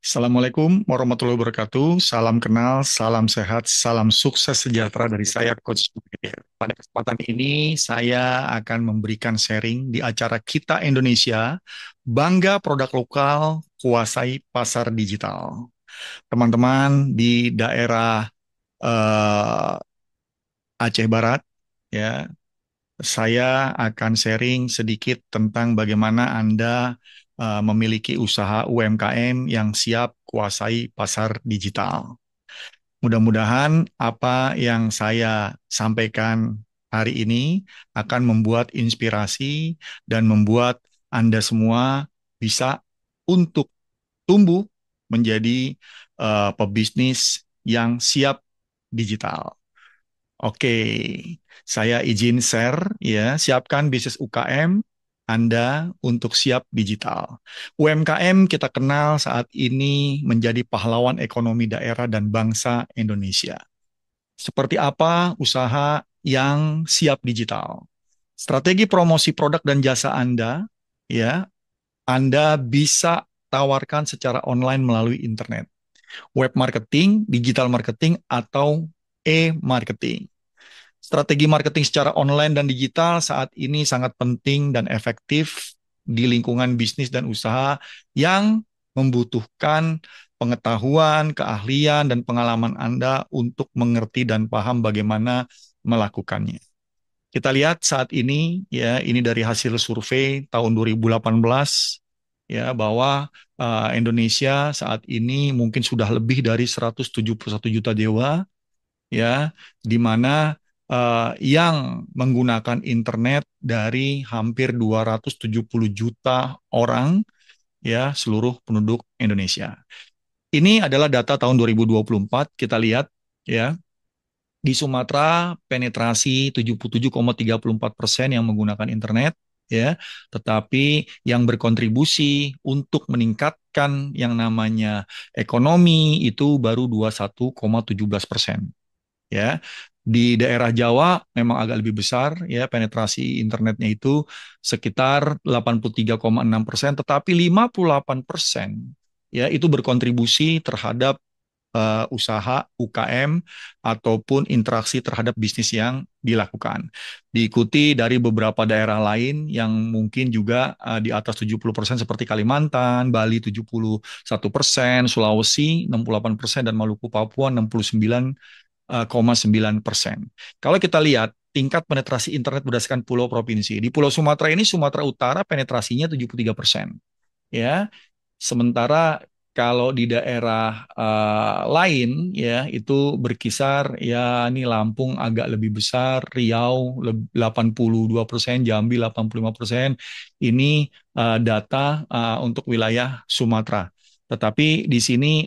Assalamualaikum warahmatullahi wabarakatuh. Salam kenal, salam sehat, salam sukses sejahtera dari saya, Coach Budier. Pada kesempatan ini, saya akan memberikan sharing di acara Kita Indonesia, Bangga Produk Lokal, Kuasai Pasar Digital. Teman-teman di daerah eh, Aceh Barat, ya, saya akan sharing sedikit tentang bagaimana Anda memiliki usaha UMKM yang siap kuasai pasar digital. Mudah-mudahan apa yang saya sampaikan hari ini akan membuat inspirasi dan membuat Anda semua bisa untuk tumbuh menjadi pebisnis yang siap digital. Oke, saya izin share ya, siapkan bisnis UKM Anda untuk siap digital. UMKM kita kenal saat ini menjadi pahlawan ekonomi daerah dan bangsa Indonesia. Seperti apa usaha yang siap digital? Strategi promosi produk dan jasa Anda, ya, Anda bisa tawarkan secara online melalui internet, web marketing, digital marketing, atau e-marketing. Strategi marketing secara online dan digital saat ini sangat penting dan efektif di lingkungan bisnis dan usaha yang membutuhkan pengetahuan, keahlian, dan pengalaman Anda untuk mengerti dan paham bagaimana melakukannya. Kita lihat saat ini, ya, ini dari hasil survei tahun 2018, ya, bahwa Indonesia saat ini mungkin sudah lebih dari 171 juta jiwa, ya, di mana yang menggunakan internet dari hampir 270 juta orang, ya, seluruh penduduk Indonesia. Ini adalah data tahun 2024. Kita lihat, ya, di Sumatera penetrasi 77,34% yang menggunakan internet, ya, tetapi yang berkontribusi untuk meningkatkan yang namanya ekonomi itu baru 21,17%. Ya, di daerah Jawa memang agak lebih besar, ya, penetrasi internetnya itu sekitar 83,6%, tetapi 58%, ya, itu berkontribusi terhadap usaha UKM ataupun interaksi terhadap bisnis yang dilakukan. Diikuti dari beberapa daerah lain yang mungkin juga di atas 70% seperti Kalimantan, Bali 71%, Sulawesi 68%, dan Maluku Papua 69,9%. Kalau kita lihat tingkat penetrasi internet berdasarkan pulau provinsi. Di Pulau Sumatera ini, Sumatera Utara penetrasinya 73%. Ya, sementara kalau di daerah lain, ya, itu berkisar, ya, ini Lampung agak lebih besar, Riau 82%, Jambi 85%. Ini data untuk wilayah Sumatera. Tetapi di sini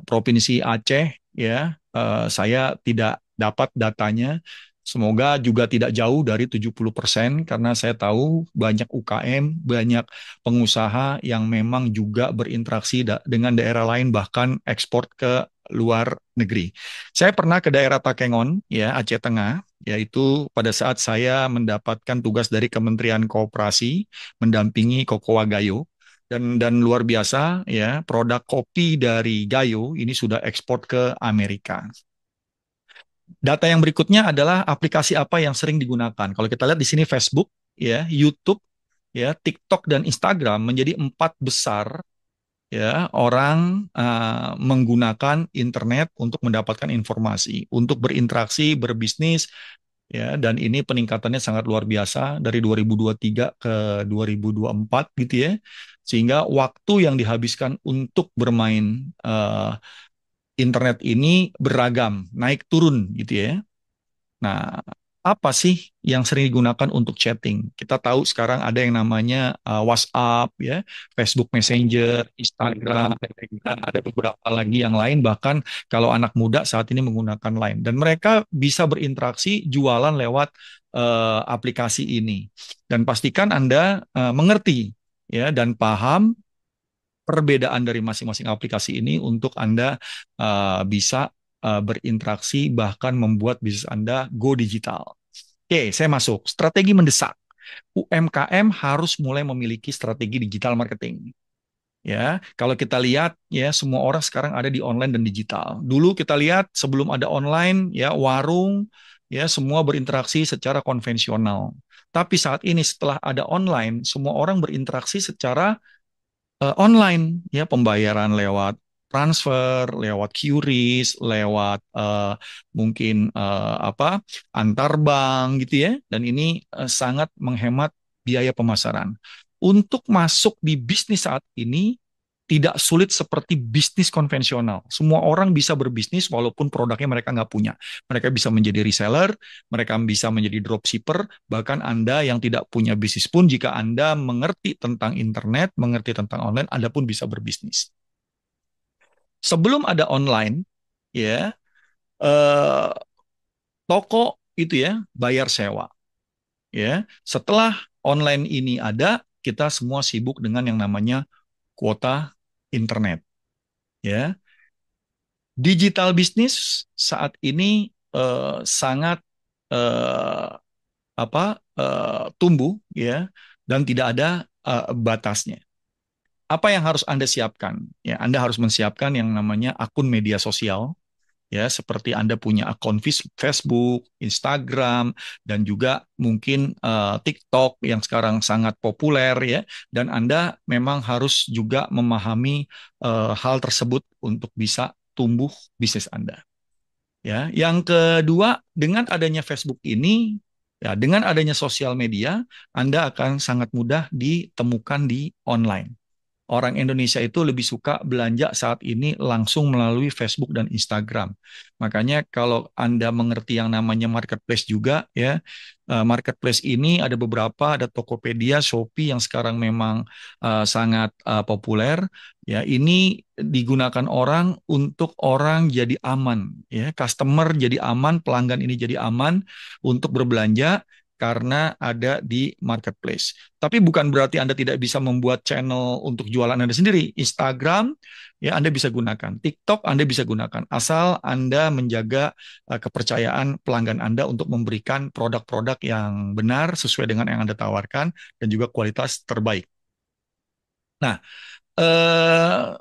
Provinsi Aceh, ya, saya tidak dapat datanya. Semoga juga tidak jauh dari 70%, karena saya tahu banyak UKM, banyak pengusaha yang memang juga berinteraksi dengan daerah lain, bahkan ekspor ke luar negeri. Saya pernah ke daerah Takengon, ya, Aceh Tengah, yaitu pada saat saya mendapatkan tugas dari Kementerian Koperasi mendampingi Kokowa Gayo, dan luar biasa, ya, produk kopi dari Gayo ini sudah ekspor ke Amerika. Data yang berikutnya adalah aplikasi apa yang sering digunakan. Kalau kita lihat di sini Facebook, ya, YouTube, ya, TikTok dan Instagram menjadi empat besar, ya, orang menggunakan internet untuk mendapatkan informasi, untuk berinteraksi, berbisnis, ya, dan ini peningkatannya sangat luar biasa dari 2023 ke 2024 gitu, ya. Sehingga waktu yang dihabiskan untuk bermain internet ini beragam, naik turun gitu, ya. Nah, apa sih yang sering digunakan untuk chatting? Kita tahu sekarang ada yang namanya WhatsApp, ya, Facebook Messenger, Instagram, dan ada beberapa lagi yang lain. Bahkan kalau anak muda saat ini menggunakan Line, dan mereka bisa berinteraksi jualan lewat aplikasi ini. Dan pastikan Anda mengerti, ya, dan paham perbedaan dari masing-masing aplikasi ini untuk Anda bisa berinteraksi, bahkan membuat bisnis Anda go digital. Oke, saya masuk. Strategi mendesak. UMKM harus mulai memiliki strategi digital marketing. Ya, kalau kita lihat ya semua orang sekarang ada di online dan digital. Dulu kita lihat sebelum ada online ya warung ya semua berinteraksi secara konvensional. Tapi saat ini setelah ada online, semua orang berinteraksi secara online ya pembayaran lewat transfer, lewat QRIS, lewat mungkin apa antar bank gitu ya. Dan ini sangat menghemat biaya pemasaran. Untuk masuk di bisnis saat ini tidak sulit seperti bisnis konvensional. Semua orang bisa berbisnis walaupun produknya mereka nggak punya. Mereka bisa menjadi reseller, mereka bisa menjadi dropshipper, bahkan Anda yang tidak punya bisnis pun jika Anda mengerti tentang internet, mengerti tentang online, Anda pun bisa berbisnis. Sebelum ada online, ya, eh, toko itu ya bayar sewa, ya. Setelah online ini ada, kita semua sibuk dengan yang namanya kuota internet, ya. Digital bisnis saat ini sangat eh, tumbuh ya dan tidak ada batasnya. Apa yang harus Anda siapkan? Ya, Anda harus mensiapkan yang namanya akun media sosial ya seperti Anda punya akun Facebook, Instagram dan juga mungkin TikTok yang sekarang sangat populer ya dan Anda memang harus juga memahami hal tersebut untuk bisa tumbuh bisnis Anda. Ya, yang kedua, dengan adanya Facebook ini, ya, dengan adanya sosial media, Anda akan sangat mudah ditemukan di online. Orang Indonesia itu lebih suka belanja saat ini langsung melalui Facebook dan Instagram. Makanya kalau Anda mengerti yang namanya marketplace juga ya, marketplace ini ada beberapa, ada Tokopedia, Shopee yang sekarang memang sangat populer. Ya, ini digunakan orang untuk orang jadi aman, ya, customer jadi aman, pelanggan ini jadi aman untuk berbelanja karena ada di marketplace. Tapi bukan berarti Anda tidak bisa membuat channel untuk jualan Anda sendiri. Instagram ya Anda bisa gunakan, TikTok Anda bisa gunakan, asal Anda menjaga kepercayaan pelanggan Anda untuk memberikan produk-produk yang benar sesuai dengan yang Anda tawarkan dan juga kualitas terbaik. Nah, eh,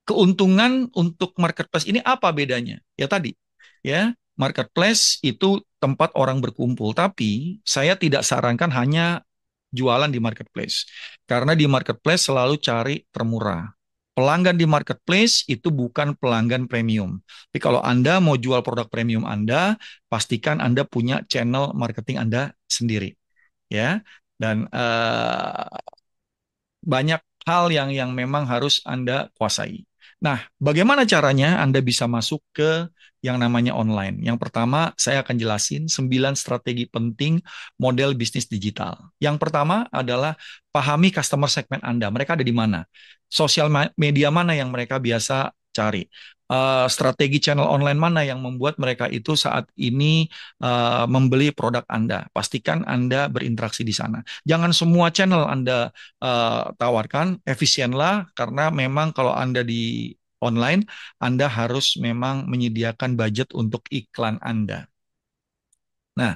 keuntungan untuk marketplace ini apa bedanya? Ya tadi, ya marketplace itu tempat orang berkumpul, tapi saya tidak sarankan hanya jualan di marketplace. Karena di marketplace selalu cari termurah. Pelanggan di marketplace itu bukan pelanggan premium. Tapi kalau Anda mau jual produk premium Anda, pastikan Anda punya channel marketing Anda sendiri, ya. Dan banyak hal yang memang harus Anda kuasai. Nah, bagaimana caranya Anda bisa masuk ke yang namanya online? Yang pertama, saya akan jelasin 9 strategi penting model bisnis digital. Yang pertama adalah pahami customer segment Anda. Mereka ada di mana? Sosial media mana yang mereka biasa cari? Strategi channel online mana yang membuat mereka itu saat ini membeli produk Anda? Pastikan Anda berinteraksi di sana. Jangan semua channel Anda tawarkan, efisienlah karena memang kalau Anda di online, Anda harus memang menyediakan budget untuk iklan Anda. Nah,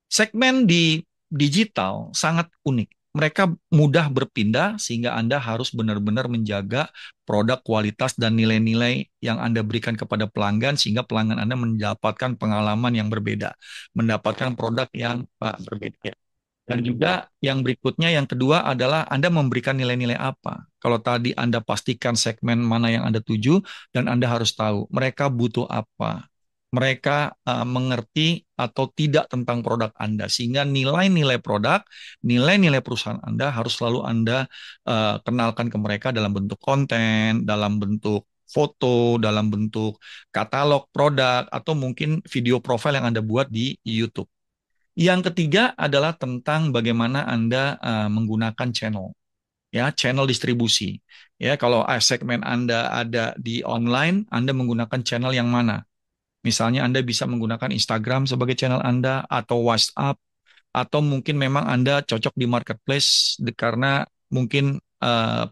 segmen di digital sangat unik. Mereka mudah berpindah sehingga Anda harus benar-benar menjaga produk kualitas dan nilai-nilai yang Anda berikan kepada pelanggan sehingga pelanggan Anda mendapatkan pengalaman yang berbeda, mendapatkan produk yang berbeda. Dan juga yang berikutnya, yang kedua adalah Anda memberikan nilai-nilai apa. Kalau tadi Anda pastikan segmen mana yang Anda tuju, dan Anda harus tahu mereka butuh apa. Mereka mengerti atau tidak tentang produk Anda. Sehingga nilai-nilai produk, nilai-nilai perusahaan Anda harus selalu Anda kenalkan ke mereka dalam bentuk konten, dalam bentuk foto, dalam bentuk katalog produk, atau mungkin video profile yang Anda buat di YouTube. Yang ketiga adalah tentang bagaimana Anda menggunakan channel, ya, channel distribusi. Ya, kalau segmen Anda ada di online, Anda menggunakan channel yang mana? Misalnya Anda bisa menggunakan Instagram sebagai channel Anda atau WhatsApp atau mungkin memang Anda cocok di marketplace karena mungkin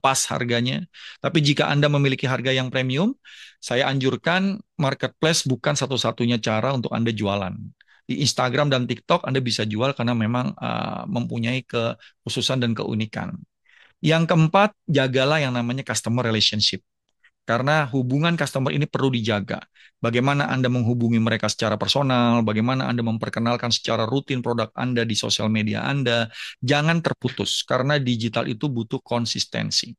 pas harganya. Tapi jika Anda memiliki harga yang premium, saya anjurkan marketplace bukan satu-satunya cara untuk Anda jualan. Di Instagram dan TikTok Anda bisa jual karena memang mempunyai kekhususan dan keunikan. Yang keempat, jagalah yang namanya customer relationship. Karena hubungan customer ini perlu dijaga. Bagaimana Anda menghubungi mereka secara personal, bagaimana Anda memperkenalkan secara rutin produk Anda di sosial media Anda. Jangan terputus, karena digital itu butuh konsistensi.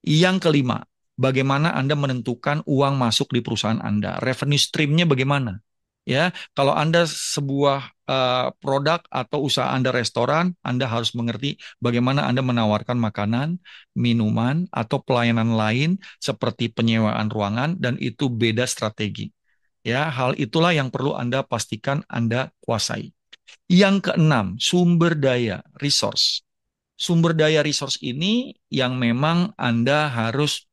Yang kelima, bagaimana Anda menentukan uang masuk di perusahaan Anda. Revenue stream-nya bagaimana? Ya, kalau Anda sebuah produk atau usaha Anda restoran, Anda harus mengerti bagaimana Anda menawarkan makanan, minuman, atau pelayanan lain seperti penyewaan ruangan, dan itu beda strategi. Ya, hal itulah yang perlu Anda pastikan Anda kuasai. Yang keenam, sumber daya, resource. Sumber daya resource ini yang memang Anda harus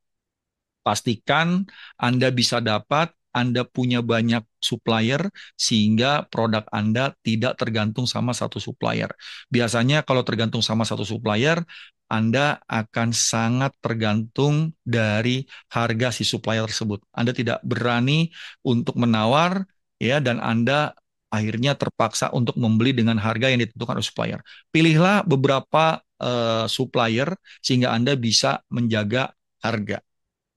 pastikan Anda bisa dapat, Anda punya banyak supplier sehingga produk Anda tidak tergantung sama satu supplier. Biasanya kalau tergantung sama satu supplier, Anda akan sangat tergantung dari harga si supplier tersebut. Anda tidak berani untuk menawar, ya, dan Anda akhirnya terpaksa untuk membeli dengan harga yang ditentukan oleh supplier. Pilihlah beberapa supplier sehingga Anda bisa menjaga harga.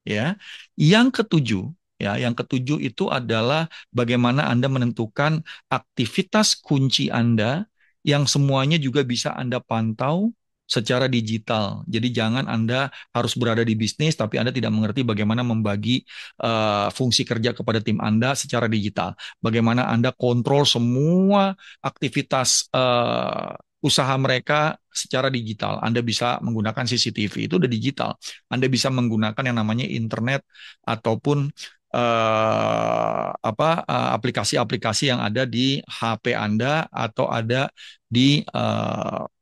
Ya, yang ketujuh, yang ketujuh itu adalah bagaimana Anda menentukan aktivitas kunci Anda yang semuanya juga bisa Anda pantau secara digital. Jadi jangan Anda harus berada di bisnis tapi Anda tidak mengerti bagaimana membagi fungsi kerja kepada tim Anda secara digital. Bagaimana Anda kontrol semua aktivitas usaha mereka secara digital. Anda bisa menggunakan CCTV, itu udah digital. Anda bisa menggunakan yang namanya internet ataupun aplikasi-aplikasi yang ada di HP Anda atau ada di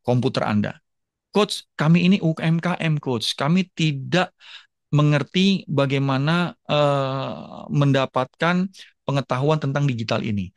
komputer Anda. Coach, kami ini UMKM, Coach. Kami tidak mengerti bagaimana mendapatkan pengetahuan tentang digital ini.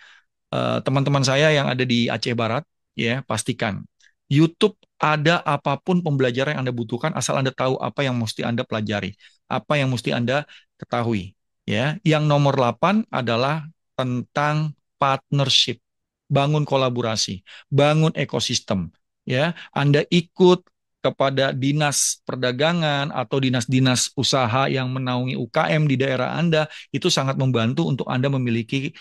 Teman-teman saya yang ada di Aceh Barat, ya, pastikan YouTube ada apapun pembelajaran yang Anda butuhkan asal Anda tahu apa yang mesti Anda pelajari, apa yang mesti Anda ketahui, ya. Yang nomor 8 adalah tentang partnership, bangun kolaborasi, bangun ekosistem, ya. Anda ikut kepada dinas perdagangan atau dinas-dinas usaha yang menaungi UKM di daerah Anda, itu sangat membantu untuk Anda memiliki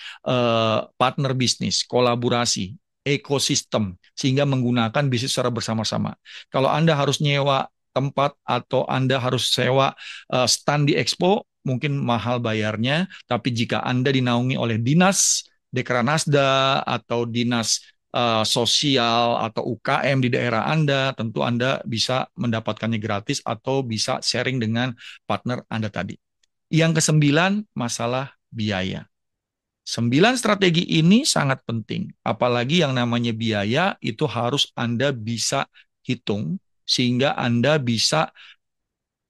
partner bisnis, kolaborasi, ekosistem, sehingga menggunakan bisnis secara bersama-sama. Kalau Anda harus nyewa tempat atau Anda harus sewa stand di expo, mungkin mahal bayarnya, tapi jika Anda dinaungi oleh dinas Dekranasda atau dinas sosial atau UKM di daerah Anda, tentu Anda bisa mendapatkannya gratis atau bisa sharing dengan partner Anda tadi. Yang kesembilan, masalah biaya. 9 strategi ini sangat penting, apalagi yang namanya biaya itu harus Anda bisa hitung, sehingga Anda bisa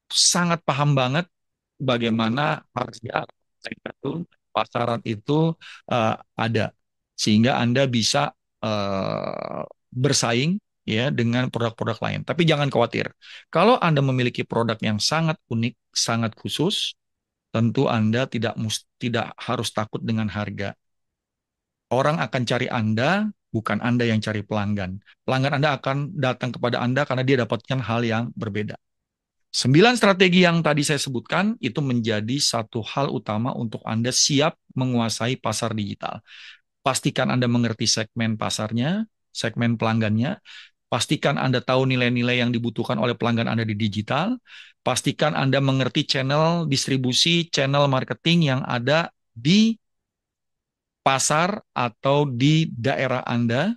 sangat paham banget bagaimana harga itu, pasaran itu ada, sehingga Anda bisa bersaing, ya, dengan produk-produk lain. Tapi jangan khawatir, kalau Anda memiliki produk yang sangat unik, sangat khusus, tentu Anda tidak harus takut dengan harga. Orang akan cari Anda, bukan Anda yang cari pelanggan. Pelanggan Anda akan datang kepada Anda karena dia dapatkan hal yang berbeda. 9 strategi yang tadi saya sebutkan itu menjadi satu hal utama untuk Anda siap menguasai pasar digital. Pastikan Anda mengerti segmen pasarnya, segmen pelanggannya. Pastikan Anda tahu nilai-nilai yang dibutuhkan oleh pelanggan Anda di digital. Pastikan Anda mengerti channel distribusi, channel marketing yang ada di pasar atau di daerah Anda.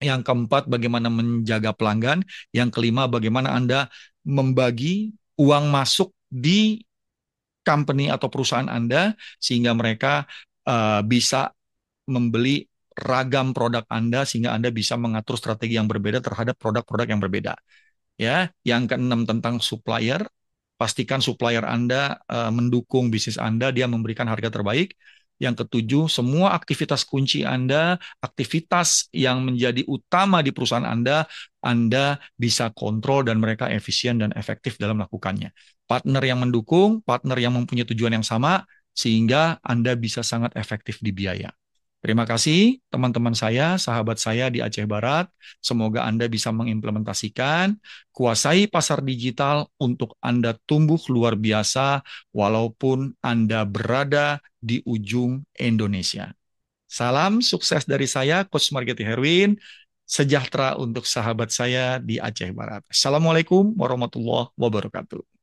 Yang keempat, bagaimana menjaga pelanggan. Yang kelima, bagaimana Anda membagi uang masuk di company atau perusahaan Anda sehingga mereka bisa membeli ragam produk Anda sehingga Anda bisa mengatur strategi yang berbeda terhadap produk-produk yang berbeda. Ya, yang keenam tentang supplier. Pastikan supplier Anda mendukung bisnis Anda, dia memberikan harga terbaik. Yang ketujuh, semua aktivitas kunci Anda, aktivitas yang menjadi utama di perusahaan Anda bisa kontrol dan mereka efisien dan efektif dalam melakukannya. Partner yang mendukung, partner yang mempunyai tujuan yang sama, sehingga Anda bisa sangat efektif di biaya. Terima kasih teman-teman saya, sahabat saya di Aceh Barat. Semoga Anda bisa mengimplementasikan, kuasai pasar digital untuk Anda tumbuh luar biasa walaupun Anda berada di ujung Indonesia. Salam sukses dari saya, Coach Margeti Herwin. Sejahtera untuk sahabat saya di Aceh Barat. Assalamualaikum warahmatullahi wabarakatuh.